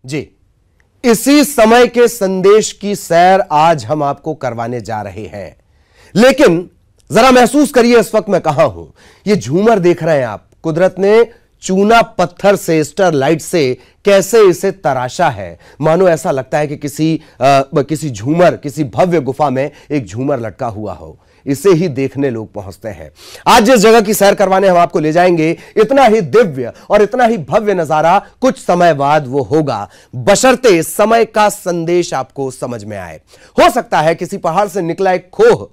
जी, इसी समय के संदेश की सैर आज हम आपको करवाने जा रहे हैं। लेकिन जरा महसूस करिए इस वक्त मैं कहां हूं। ये झूमर देख रहे हैं आप, कुदरत ने चूना पत्थर से, स्टरलाइट से कैसे इसे तराशा है। मानो ऐसा लगता है कि किसी झूमर, किसी भव्य गुफा में एक झूमर लटका हुआ हो। इसे ही देखने लोग पहुंचते हैं। आज जिस जगह की सैर करवाने हम आपको ले जाएंगे, इतना ही दिव्य और इतना ही भव्य नजारा कुछ समय बाद वो होगा, बशर्ते समय का संदेश आपको समझ में आए। हो सकता है किसी पहाड़ से निकला एक खोह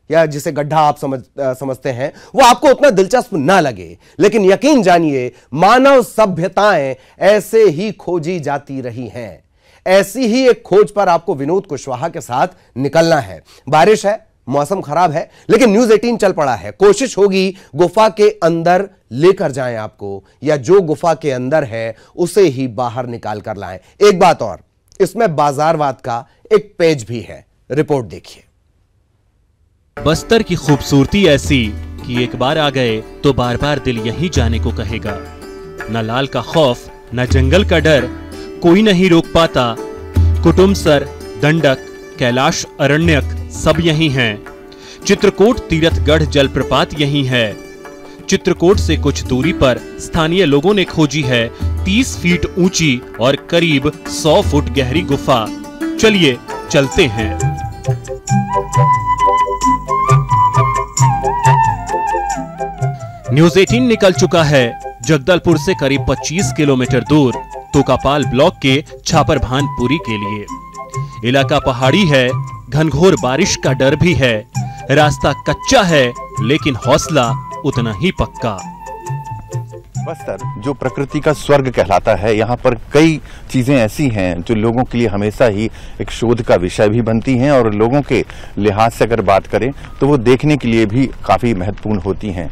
या जिसे गड्ढा आप समझते हैं, वो आपको उतना दिलचस्प ना लगे, लेकिन यकीन जानिए मानव सभ्यताएं ऐसे ही खोजी जाती रही हैं। ऐसी ही एक खोज पर आपको विनोद कुशवाहा के साथ निकलना है। बारिश है, मौसम खराब है, लेकिन न्यूज 18 चल पड़ा है। कोशिश होगी गुफा के अंदर लेकर जाएं आपको, या जो गुफा के अंदर है उसे ही बाहर निकाल कर लाएं। एक बात और, इसमें बाजारवाद का एक पेज भी है। रिपोर्ट देखिए। बस्तर की खूबसूरती ऐसी कि एक बार आ गए तो बार बार दिल यहीं जाने को कहेगा। न लाल का खौफ, न जंगल का डर, कोई नहीं रोक पाता। कुटुमसर, दंडक, कैलाश अरण्यक सब यहीं हैं। चित्रकूट तीरथगढ़ जलप्रपात यहीं है। चित्रकूट से कुछ दूरी पर स्थानीय लोगों ने खोजी है 30 फीट ऊंची और करीब 100 फुट गहरी गुफा। चलिए चलते हैं। न्यूज 18 निकल चुका है जगदलपुर से करीब 25 किलोमीटर दूर तोकापाल ब्लॉक के छापरभानपुरी के लिए। इलाका पहाड़ी है, घनघोर बारिश का डर भी है, रास्ता कच्चा है लेकिन हौसला उतना ही पक्का। बस्तर जो प्रकृति का स्वर्ग कहलाता है, यहाँ पर कई चीजें ऐसी हैं जो लोगों के लिए हमेशा ही एक शोध का विषय भी बनती हैं, और लोगों के लिहाज से अगर बात करें तो वो देखने के लिए भी काफी महत्वपूर्ण होती हैं।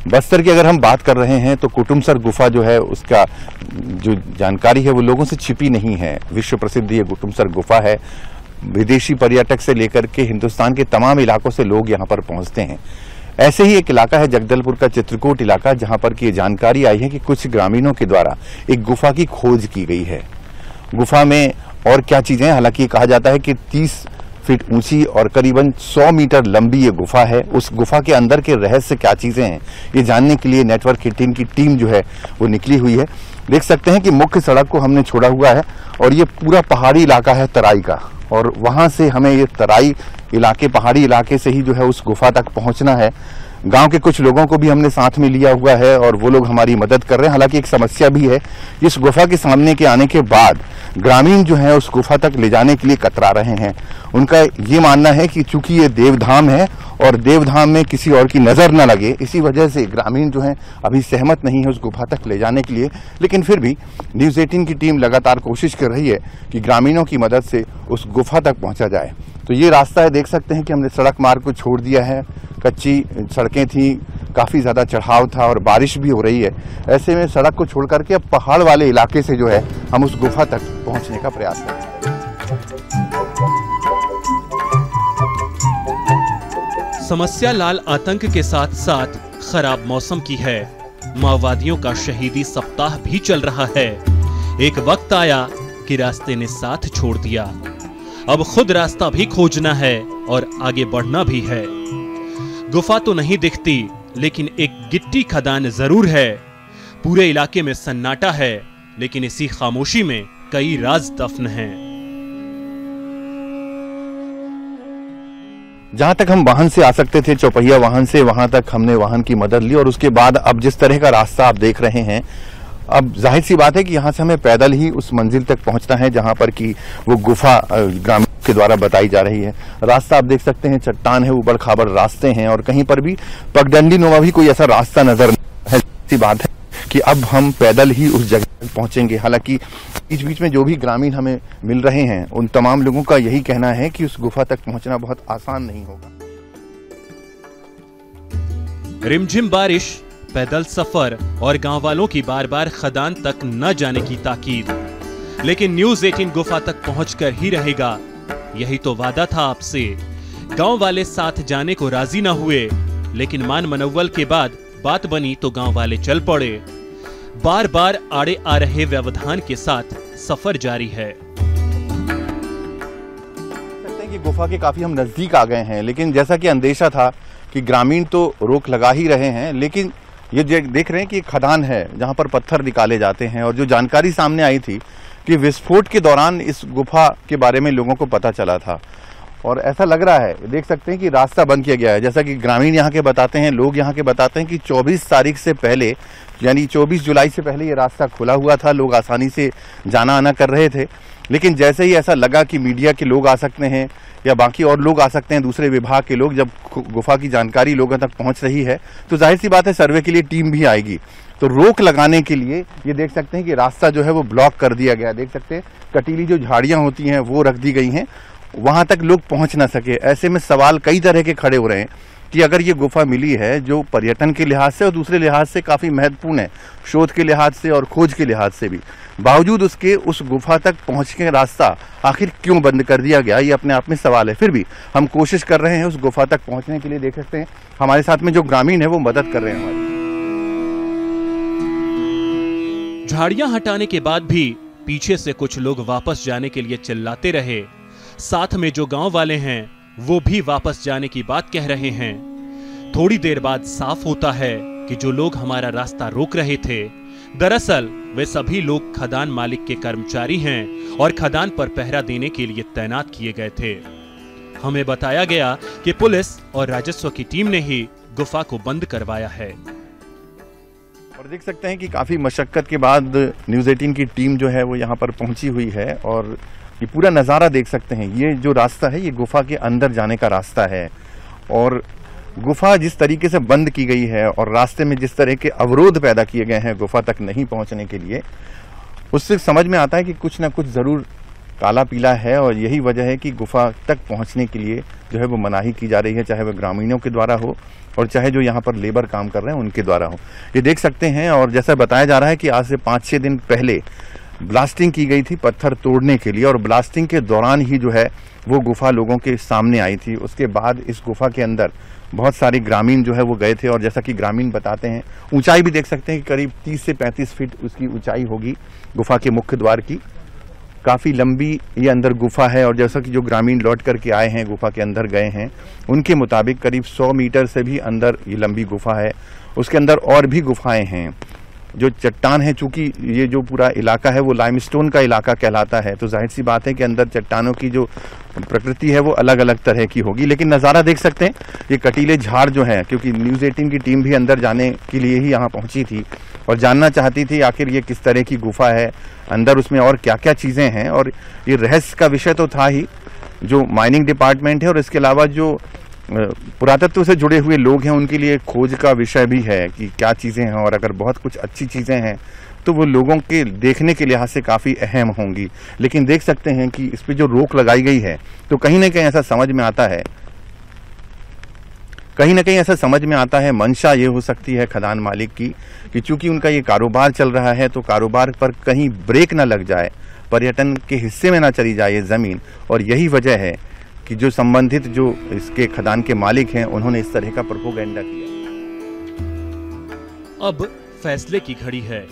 बस्तर की अगर हम बात कर रहे हैं तो कुटुमसर गुफा जो है, उसका जो जानकारी है वो लोगों से छिपी नहीं है। विश्व प्रसिद्ध ये कुटुमसर गुफा है। विदेशी पर्यटक से लेकर के हिंदुस्तान के तमाम इलाकों से लोग यहाँ पर पहुँचते हैं। ऐसे ही एक इलाका है जगदलपुर का चित्रकूट इलाका, जहाँ पर की जानकारी आई है कि कुछ ग्रामीणों के द्वारा एक गुफा की खोज की गई है। गुफा में और क्या चीजें, हालांकि कहा जाता है कि 30 फीट ऊंची और करीबन 100 मीटर लंबी ये गुफा है। उस गुफा के अंदर के रहस्य क्या चीजें हैं, ये जानने के लिए नेटवर्क 18 की टीम जो है वो निकली हुई है। देख सकते हैं कि मुख्य सड़क को हमने छोड़ा हुआ है और ये पूरा पहाड़ी इलाका है तराई का, और वहां से हमें ये तराई इलाके, पहाड़ी इलाके से ही जो है उस गुफा तक पहुंचना है। गांव के कुछ लोगों को भी हमने साथ में लिया हुआ है और वो लोग हमारी मदद कर रहे हैं। हालांकि एक समस्या भी है, इस गुफा के सामने के आने के बाद ग्रामीण जो है उस गुफा तक ले जाने के लिए कतरा रहे हैं। उनका ये मानना है कि चूंकि ये देवधाम है और देवधाम में किसी और की नजर न लगे, इसी वजह से ग्रामीण जो है अभी सहमत नहीं है उस गुफा तक ले जाने के लिए। लेकिन फिर भी न्यूज 18 की टीम लगातार कोशिश कर रही है कि ग्रामीणों की मदद से उस गुफा तक पहुंचा जाए। तो ये रास्ता है, देख सकते हैं कि हमने सड़क मार्ग को छोड़ दिया है। कच्ची सड़कें थी, काफी ज्यादा चढ़ाव था और बारिश भी हो रही है। ऐसे में सड़क को छोड़ करके अब पहाड़ वाले इलाके से जो है हम उस गुफा तक पहुंचने का प्रयास करें। समस्या लाल आतंक के साथ साथ खराब मौसम की है। माओवादियों का शहीदी सप्ताह भी चल रहा है। एक वक्त आया कि रास्ते ने साथ छोड़ दिया। अब खुद रास्ता भी खोजना है और आगे बढ़ना भी है। गुफा तो नहीं दिखती, लेकिन एक गिट्टी खदान जरूर है। पूरे इलाके में सन्नाटा है, लेकिन इसी खामोशी में कई राज दफन हैं। जहां तक हम वाहन से आ सकते थे, चौपहिया वाहन से, वहां तक हमने वाहन की मदद ली। और उसके बाद अब जिस तरह का रास्ता आप देख रहे हैं, अब जाहिर सी बात है कि यहाँ से हमें पैदल ही उस मंजिल तक पहुंचना है जहां पर कि वो गुफा ग्रामीण के द्वारा बताई जा रही है। रास्ता आप देख सकते हैं, चट्टान है, ऊबड़ खाबड़ रास्ते हैं और कहीं पर भी पगडंडी नुमा भी कोई ऐसा रास्ता नजर नहीं है। सी बात है कि अब हम पैदल ही उस जगह तक पहुंचेंगे। हालांकि बीच बीच में जो भी ग्रामीण हमें मिल रहे हैं, उन तमाम लोगों का यही कहना है कि उस गुफा तक पहुंचना बहुत आसान नहीं होगा। रिमझिम बारिश, पैदल सफर और गांव वालों की बार बार खदान तक न जाने की ताकीद। लेकिन न्यूज 18 गुफा तक पहुंचकर ही रहेगा, यही तो वादा था आपसे। गांव वाले साथ जाने को राजी न हुए, लेकिन मान मनव्वल के बाद बात बनी तो गांव वाले चल पड़े। बार बार आड़े आ रहे व्यवधान के साथ सफर जारी है। सकते हैं कि गुफा के काफी हम नजदीक आ गए हैं, लेकिन जैसा कि अंदेशा था कि ग्रामीण तो रोक लगा ही रहे हैं, लेकिन ये देख रहे हैं कि खदान है जहां पर पत्थर निकाले जाते हैं। और जो जानकारी सामने आई थी कि विस्फोट के दौरान इस गुफा के बारे में लोगों को पता चला था, और ऐसा लग रहा है, देख सकते हैं कि रास्ता बंद किया गया है। जैसा कि ग्रामीण यहाँ के बताते हैं, लोग यहाँ के बताते हैं कि 24 तारीख से पहले, यानी 24 जुलाई से पहले ये रास्ता खुला हुआ था, लोग आसानी से जाना आना कर रहे थे। लेकिन जैसे ही ऐसा लगा कि मीडिया के लोग आ सकते हैं या बाकी और लोग आ सकते हैं, दूसरे विभाग के लोग, जब गुफा की जानकारी लोगों तक पहुंच रही है तो जाहिर सी बात है सर्वे के लिए टीम भी आएगी। तो रोक लगाने के लिए ये देख सकते हैं कि रास्ता जो है वो ब्लॉक कर दिया गया। देख सकते हैं कटीली जो झाड़ियां होती हैं वो रख दी गई हैं, वहां तक लोग पहुंच ना सके। ऐसे में सवाल कई तरह के खड़े हो रहे हैं कि अगर ये गुफा मिली है जो पर्यटन के लिहाज से और दूसरे लिहाज से काफी महत्वपूर्ण है, शोध के लिहाज से और खोज के लिहाज से भी, बावजूद उसके उस गुफा तक पहुंचने का रास्ता आखिर क्यों बंद कर दिया गया, ये अपने आप में सवाल है। फिर भी हम कोशिश कर रहे हैं उस गुफा तक पहुंचने के लिए। देख सकते हैं हमारे साथ में जो ग्रामीण है वो मदद कर रहे हैं हमारी। झाड़ियां हटाने के बाद भी पीछे से कुछ लोग वापस जाने के लिए चिल्लाते रहे। साथ में जो गांव वाले हैं वो भी वापस जाने की बात कह रहे हैं। थोड़ी देर बाद साफ होता है कि जो लोग हमारा रास्ता रोक रहे थे, दरअसल वे सभी लोग खदान मालिक के कर्मचारी हैं और खदान पर पहरा देने के लिए तैनात किए गए थे। हमें बताया गया कि पुलिस और राजस्व की टीम ने ही गुफा को बंद करवाया है। और देख सकते हैं कि काफी मशक्कत के बाद न्यूज़ 18 की टीम जो है वो यहाँ पर पहुंची हुई है, और ये पूरा नज़ारा देख सकते हैं। ये जो रास्ता है ये गुफा के अंदर जाने का रास्ता है, और गुफा जिस तरीके से बंद की गई है और रास्ते में जिस तरह के अवरोध पैदा किए गए हैं गुफा तक नहीं पहुंचने के लिए, उससे समझ में आता है कि कुछ ना कुछ ज़रूर काला पीला है। और यही वजह है कि गुफा तक पहुंचने के लिए जो है वो मनाही की जा रही है, चाहे वह ग्रामीणों के द्वारा हो और चाहे जो यहाँ पर लेबर काम कर रहे हैं उनके द्वारा हो। ये देख सकते हैं, और जैसा बताया जा रहा है कि आज से 5-6 दिन पहले ब्लास्टिंग की गई थी पत्थर तोड़ने के लिए, और ब्लास्टिंग के दौरान ही जो है वो गुफा लोगों के सामने आई थी। उसके बाद इस गुफा के अंदर बहुत सारे ग्रामीण जो है वो गए थे, और जैसा कि ग्रामीण बताते हैं, ऊंचाई भी देख सकते हैं कि करीब 30 से 35 फीट उसकी ऊंचाई होगी गुफा के मुख्य द्वार की। काफ़ी लंबी ये अंदर गुफा है, और जैसा कि जो ग्रामीण लौट करके आए हैं गुफा के अंदर गए हैं, उनके मुताबिक करीब 100 मीटर से भी अंदर ये लंबी गुफा है। उसके अंदर और भी गुफाएं हैं। जो चट्टान है, चूंकि ये जो पूरा इलाका है वो लाइमस्टोन का इलाका कहलाता है, तो जाहिर सी बात है कि अंदर चट्टानों की जो प्रकृति है वो अलग अलग तरह की होगी। लेकिन नज़ारा देख सकते हैं, ये कटीले झाड़ जो हैं, क्योंकि न्यूज़ 18 की टीम भी अंदर जाने के लिए ही यहाँ पहुंची थी और जानना चाहती थी आखिर ये किस तरह की गुफा है, अंदर उसमें और क्या क्या चीज़ें हैं। और ये रहस्य का विषय तो था ही, जो माइनिंग डिपार्टमेंट है और इसके अलावा जो पुरातत्व से जुड़े हुए लोग हैं उनके लिए खोज का विषय भी है कि क्या चीज़ें हैं, और अगर बहुत कुछ अच्छी चीज़ें हैं तो वो लोगों के देखने के लिहाज से काफ़ी अहम होंगी। लेकिन देख सकते हैं कि इस पर जो रोक लगाई गई है, तो कहीं ना कहीं ऐसा समझ में आता है, मंशा ये हो सकती है खदान मालिक की कि चूंकि उनका ये कारोबार चल रहा है, तो कारोबार पर कहीं ब्रेक ना लग जाए, पर्यटन के हिस्से में ना चली जाए ये ज़मीन। और यही वजह है कि जो संबंधित जो इसके खदान के मालिक हैं उन्होंने इस तरह का प्रोपोगेंडा किया। अब फैसले की घड़ी है।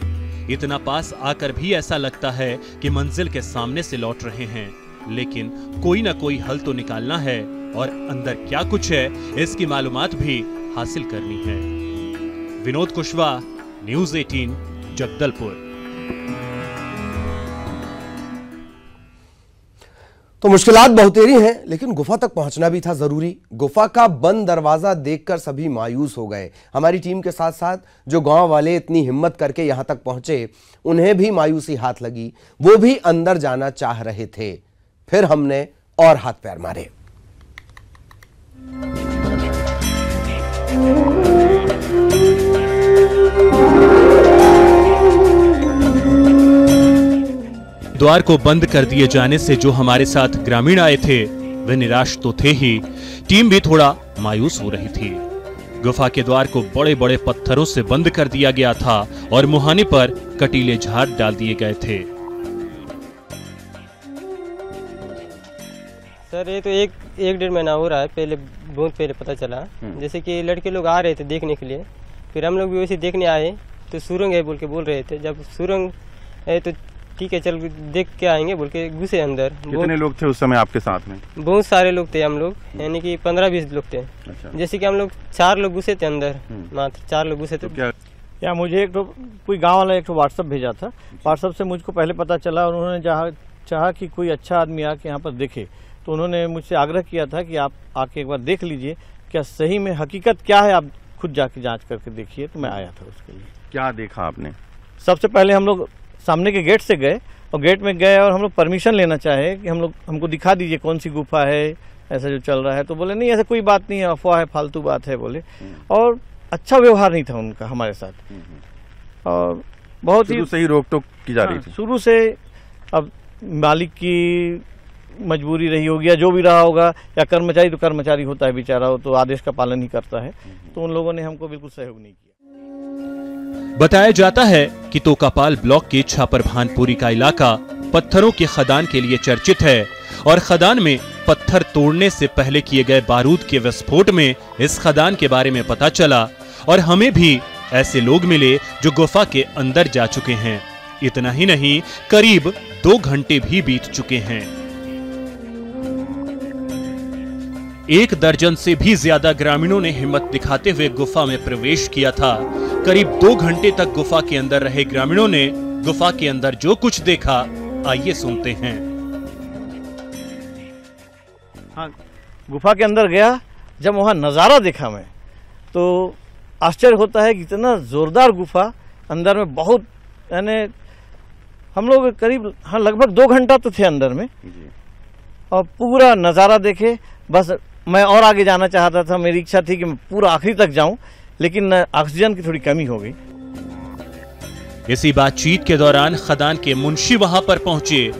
इतना पास आकर भी ऐसा लगता है कि मंजिल के सामने से लौट रहे हैं, लेकिन कोई ना कोई हल तो निकालना है, और अंदर क्या कुछ है इसकी मालूमात भी हासिल करनी है। विनोद कुशवाहा, न्यूज़ 18, जगदलपुर। तो मुश्किलात बहुतेरी हैं, लेकिन गुफा तक पहुंचना भी था जरूरी। गुफा का बंद दरवाजा देखकर सभी मायूस हो गए। हमारी टीम के साथ साथ जो गांव वाले इतनी हिम्मत करके यहां तक पहुंचे, उन्हें भी मायूसी हाथ लगी। वो भी अंदर जाना चाह रहे थे। फिर हमने और हाथ पैर मारे। द्वार को बंद कर दिए जाने से जो हमारे साथ ग्रामीण आए थे वे निराश तो थे ही, टीम भी थोड़ा मायूस हो रही थी। गुफा के द्वार को बड़े बड़े पत्थरों से बंद कर दिया गया था और मुहाने पर कटीले झाड़ डाल दिए गए थे। सर ये तो एक 1-1.5 महीना हो रहा है। पहले बहुत पहले पता चला, जैसे कि लड़के लोग आ रहे थे देखने के लिए, फिर हम लोग भी वैसे देखने आए तो सुरंग है बोल के बोल रहे थे। जब सुरंग है तो ठीक है चल देख के आएंगे बोल के घुसे अंदर। कितने लोग थे उस समय आपके साथ में? बहुत सारे लोग थे हम लोग, यानी कि 15-20 लोग थे। अच्छा। जैसे कि हम लोग 4 लोग घुसे थे अंदर, मात्र 4 लोग घुसे थे। तो क्या या मुझे एक तो कोई गांव वाला एक तो व्हाट्सअप भेजा था, व्हाट्सअप से मुझको पहले पता चला और उन्होंने जहाँ चाहा कि कोई अच्छा आदमी आके यहाँ पर देखे, तो उन्होंने मुझसे आग्रह किया था कि आप आके एक बार देख लीजिए क्या सही में हकीकत क्या है, आप खुद जाके जांच करके देखिए। तो मैं आया था उसके लिए। क्या देखा आपने? सबसे पहले हम लोग सामने के गेट से गए और गेट में गए और हम लोग परमिशन लेना चाहे कि हमको दिखा दीजिए कौन सी गुफा है, ऐसा जो चल रहा है। तो बोले नहीं ऐसा कोई बात नहीं है, अफवाह है, फालतू बात है बोले। और अच्छा व्यवहार नहीं था उनका हमारे साथ और बहुत ही सही रोक टोक की जा रही थी शुरू से। अब मालिक की मजबूरी रही होगी या जो भी रहा होगा, या कर्मचारी तो कर्मचारी होता है बेचारा, वो तो आदेश का पालन ही करता है। तो उन लोगों ने हमको बिल्कुल सहयोग नहीं किया। बताया जाता है कि तोकापाल ब्लॉक के छापर भानपुरी का इलाका पत्थरों की खदान के लिए चर्चित है और खदान में पत्थर तोड़ने से पहले किए गए बारूद के विस्फोट में इस खदान के बारे में पता चला और हमें भी ऐसे लोग मिले जो गुफा के अंदर जा चुके हैं। इतना ही नहीं, करीब 2 घंटे भी बीत चुके हैं। 1 दर्जन से भी ज्यादा ग्रामीणों ने हिम्मत दिखाते हुए गुफा में प्रवेश किया था। करीब 2 घंटे तक गुफा के अंदर रहे ग्रामीणों ने गुफा के अंदर जो कुछ देखा, आइए सुनते हैं। हाँ, गुफा के अंदर गया, जब वहाँ नज़ारा देखा मैं तो आश्चर्य होता है कि इतना जोरदार गुफा अंदर में, बहुत यानी हम लोग करीब लगभग 2 घंटा तो थे अंदर में और पूरा नज़ारा देखे। बस मैं और आगे जाना चाहता था, मेरी इच्छा थी कि मैं पूरा आखिरी तक जाऊं, लेकिन ऑक्सीजन की थोड़ी कमी हो गई। इसी बातचीत के दौरान खदान के मुंशी वहां पर पहुंचे।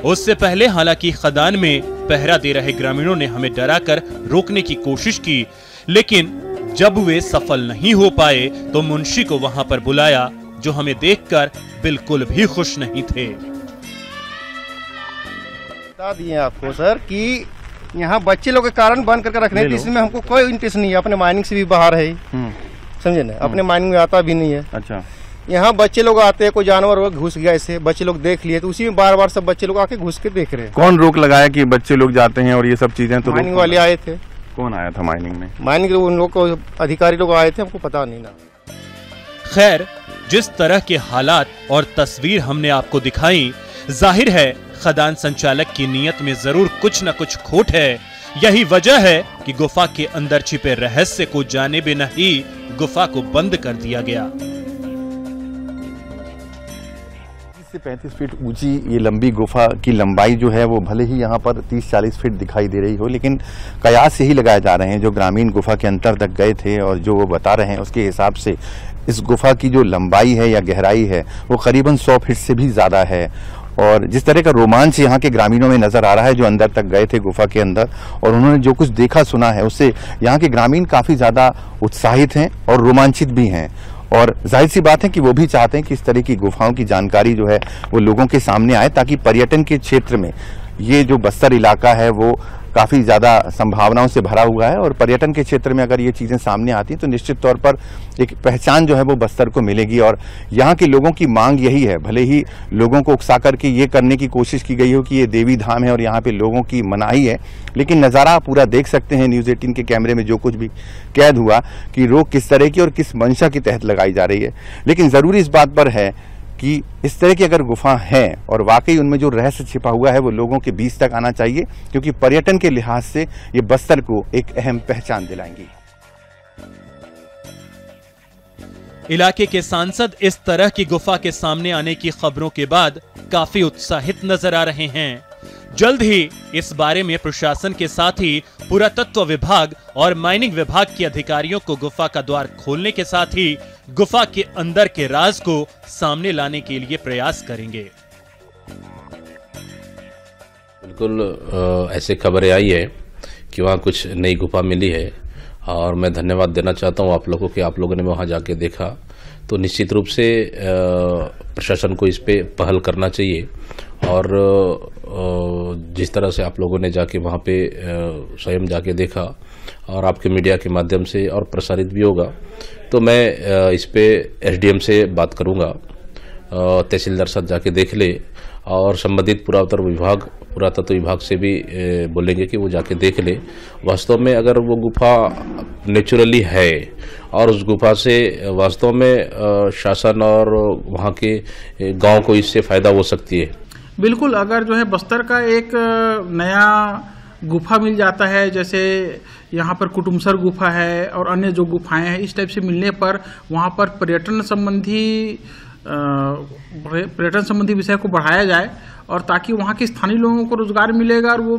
उससे पहले हालांकि खदान में पहरा दे रहे ग्रामीणों ने हमें डराकर रोकने की कोशिश की, लेकिन जब वे सफल नहीं हो पाए तो मुंशी को वहां पर बुलाया, जो हमें देखकर बिल्कुल भी खुश नहीं थे। बता दिए आपको सर कि यहाँ बच्चे लोग के कारण बंद करके रखने की, इसमें हमको कोई इंटरेस्ट नहीं है। अपने माइनिंग से भी बाहर है, समझे ना, अपने माइनिंग में आता भी नहीं है। अच्छा। यहाँ बच्चे लोग आते हैं, कोई जानवर वो घुस गया ऐसे, बच्चे लोग देख लिए तो उसी में बार बार सब बच्चे लोग आके घुस के देख रहे हैं। कौन रोक लगाया कि बच्चे लोग जाते हैं और ये सब चीजें? तो माइनिंग वाले आए थे। कौन आया था माइनिंग में? माइनिंग उन लोग को अधिकारी लोग आए थे, हमको पता नहीं ना। खैर, जिस तरह के हालात और तस्वीर हमने आपको दिखाई, जाहिर है खदान संचालक की नीयत में जरूर कुछ न कुछ खोट है। यही वजह है कि गुफा के अंदर छिपे रहस्य को जाने बिना ही गुफा को बंद कर दिया गया। 30 से 35 फीट ऊंची ये लंबी गुफा की लंबाई जो है वो भले ही यहाँ पर 30-40 फीट दिखाई दे रही हो, लेकिन कयास यही लगाए जा रहे हैं जो ग्रामीण गुफा के अंतर तक गए थे और जो वो बता रहे हैं उसके हिसाब से इस गुफा की जो लंबाई है या गहराई है वो करीबन 100 फीट से भी ज़्यादा है। और जिस तरह का रोमांच यहाँ के ग्रामीणों में नजर आ रहा है जो अंदर तक गए थे गुफा के अंदर और उन्होंने जो कुछ देखा सुना है, उससे यहाँ के ग्रामीण काफ़ी ज़्यादा उत्साहित हैं और रोमांचित भी हैं। और जाहिर सी बात है कि वो भी चाहते हैं कि इस तरह की गुफाओं की जानकारी जो है वो लोगों के सामने आए, ताकि पर्यटन के क्षेत्र में ये जो बस्तर इलाका है वो काफ़ी ज़्यादा संभावनाओं से भरा हुआ है। और पर्यटन के क्षेत्र में अगर ये चीज़ें सामने आती हैं तो निश्चित तौर पर एक पहचान जो है वो बस्तर को मिलेगी। और यहाँ के लोगों की मांग यही है, भले ही लोगों को उकसा करके ये करने की कोशिश की गई हो कि ये देवी धाम है और यहाँ पे लोगों की मनाही है, लेकिन नज़ारा पूरा देख सकते हैं न्यूज़ 18 के कैमरे में जो कुछ भी कैद हुआ कि रोक किस तरह की और किस मंशा के तहत लगाई जा रही है। लेकिन ज़रूरी इस बात पर है कि इस तरह की अगर गुफा है और वाकई उनमें जो रहस्य छिपा हुआ है वो लोगों के बीच तक आना चाहिए, क्योंकि पर्यटन के लिहाज से ये बस्तर को एक अहम पहचान दिलाएंगी। इलाके के सांसद इस तरह की गुफा के सामने आने की खबरों के बाद काफी उत्साहित नजर आ रहे हैं। जल्द ही इस बारे में प्रशासन के साथ ही पुरातत्व विभाग और माइनिंग विभाग के अधिकारियों को गुफा का द्वार खोलने के साथ ही गुफा के अंदर के राज को सामने लाने के लिए प्रयास करेंगे। बिल्कुल ऐसे खबरें आई है कि वहाँ कुछ नई गुफा मिली है और मैं धन्यवाद देना चाहता हूँ आप लोगों के, आप लोगों ने वहाँ जाके देखा तो निश्चित रूप से प्रशासन को इस पे पहल करना चाहिए। और जिस तरह से आप लोगों ने जाके वहाँ पे स्वयं जाके देखा और आपके मीडिया के माध्यम से और प्रसारित भी होगा, तो मैं इस पे एसडीएम से बात करूँगा, तहसीलदार साहब जाके देख ले और संबंधित पुरातत्व विभाग से भी बोलेंगे कि वो जाके देख ले वास्तव में अगर वो गुफा नेचुरली है और उस गुफा से वास्तव में शासन और वहाँ के गांव को इससे फायदा हो सकती है। बिल्कुल, अगर जो है बस्तर का एक नया गुफा मिल जाता है, जैसे यहाँ पर कुटुमसर गुफा है और अन्य जो गुफाएं हैं, इस टाइप से मिलने पर वहाँ पर पर्यटन संबंधी विषय को बढ़ाया जाए और ताकि वहाँ के स्थानीय लोगों को रोजगार मिलेगा और वो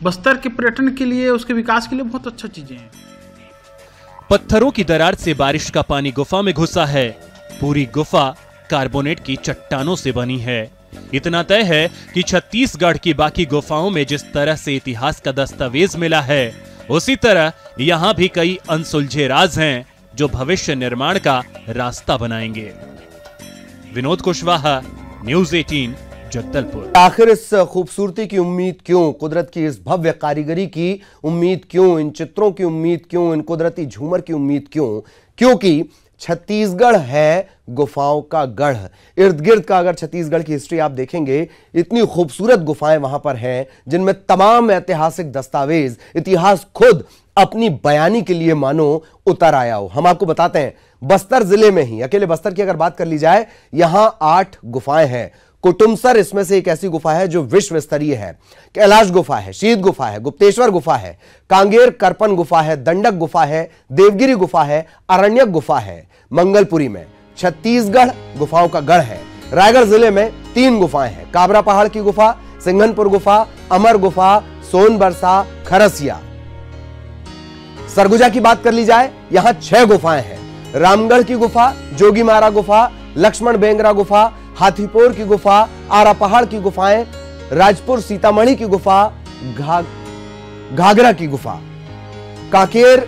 बस्तर के पर्यटन के लिए, उसके विकास के लिए बहुत अच्छा चीजें हैं। पत्थरों की दरार से बारिश का पानी गुफा में घुसा है। पूरी गुफा कार्बोनेट की चट्टानों से बनी है। इतना तय है कि छत्तीसगढ़ की बाकी गुफाओं में जिस तरह से इतिहास का दस्तावेज मिला है, उसी तरह यहाँ भी कई अनसुलझे राज हैं जो भविष्य निर्माण का रास्ता बनाएंगे। विनोद कुशवाहा, न्यूज़ 18, जगदलपुर। आखिर इस खूबसूरती की उम्मीद क्यों, कुदरत की इस भव्य कारीगरी की उम्मीद क्यों, इन चित्रों की उम्मीद क्यों, इन कुदरती झूमर की उम्मीद क्यों? क्योंकि छत्तीसगढ़ है गुफाओं का गढ़। इर्द गिर्द का अगर छत्तीसगढ़ की हिस्ट्री आप देखेंगे, इतनी खूबसूरत गुफाएं वहां पर हैं जिनमें तमाम ऐतिहासिक दस्तावेज, इतिहास खुद अपनी बयानी के लिए मानो उतर आया हो। हम आपको बताते हैं, बस्तर जिले में ही, अकेले बस्तर की अगर बात कर ली जाए, यहां 8 गुफाएं हैं। कुटुमसर इसमें से एक ऐसी गुफा है जो विश्व स्तरीय है। कैलाश गुफा है, शीत गुफा है, गुप्तेश्वर गुफा है, कांगेर करपन गुफा है, दंडक गुफा है, देवगिरी गुफा है, अरण्यक गुफा है। मंगलपुरी में छत्तीसगढ़ गुफाओं का गढ़ है। रायगढ़ जिले में 3 गुफाएं हैं, काबरा पहाड़ की गुफा, सिंघनपुर गुफा, अमर गुफा, सोनबरसा, खरसिया। सरगुजा की बात कर ली जाए, यहां 6 गुफाएं हैं। रामगढ़ की गुफा, जोगीमारा गुफा, लक्ष्मण बेंगरा गुफा, हाथीपोर की गुफा, आरा पहाड़ की गुफाएं, राजपुर सीतामढ़ी की गुफा, घाघरा की गुफा। कांकेर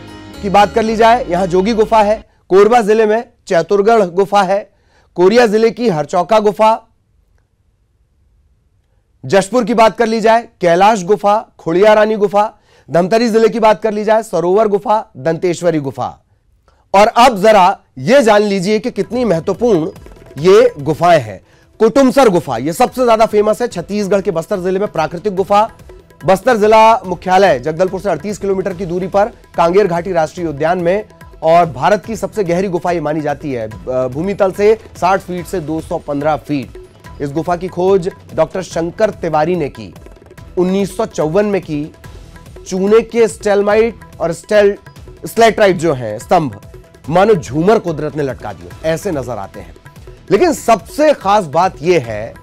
की बात कर ली जाए, यहां जोगी गुफा है। कोरबा जिले में चैतुरगढ़ गुफा है। कोरिया जिले की हरचौका गुफा। जशपुर की बात कर ली जाए, कैलाश गुफा, खुड़िया रानी गुफा। धमतरी जिले की बात कर ली जाए, सरोवर गुफा, दंतेश्वरी गुफा। और अब जरा यह जान लीजिए कि कितनी महत्वपूर्ण ये गुफाएं हैं। कुटुमसर गुफा, ये सबसे ज्यादा फेमस है छत्तीसगढ़ के बस्तर जिले में प्राकृतिक गुफा। बस्तर जिला मुख्यालय जगदलपुर से 38 किलोमीटर की दूरी पर कांगेर घाटी राष्ट्रीय उद्यान में, और भारत की सबसे गहरी गुफा ये मानी जाती है। भूमि तल से 60 फीट से 215 फीट। इस गुफा की खोज डॉक्टर शंकर तिवारी ने की, 1954 में की। चूने के स्टेलमाइट और स्लेटाइट जो है स्तंभ, मानो झूमर कुदरत ने लटका दिए, ऐसे नजर आते हैं। लेकिन सबसे खास बात यह है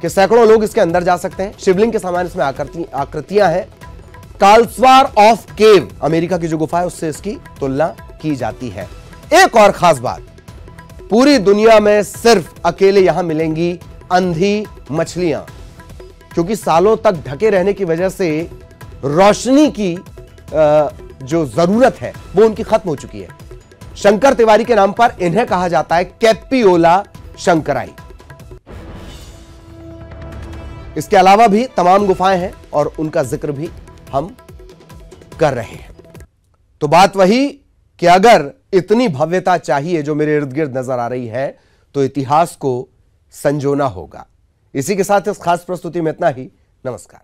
कि सैकड़ों लोग इसके अंदर जा सकते हैं। शिवलिंग के समान इसमें आकृतियां हैं। काल्सवार ऑफ केव, अमेरिका की जो गुफा है, उससे इसकी तुलना की जाती है। एक और खास बात, पूरी दुनिया में सिर्फ अकेले यहां मिलेंगी अंधी मछलियां, क्योंकि सालों तक ढके रहने की वजह से रोशनी की जो जरूरत है वो उनकी खत्म हो चुकी है। शंकर तिवारी के नाम पर इन्हें कहा जाता है कैप्पियोला शंकराई। इसके अलावा भी तमाम गुफाएं हैं और उनका जिक्र भी हम कर रहे हैं। तो बात वही कि अगर इतनी भव्यता चाहिए जो मेरे इर्द गिर्द नजर आ रही है, तो इतिहास को संजोना होगा। इसी के साथ इस खास प्रस्तुति में इतना ही। नमस्कार।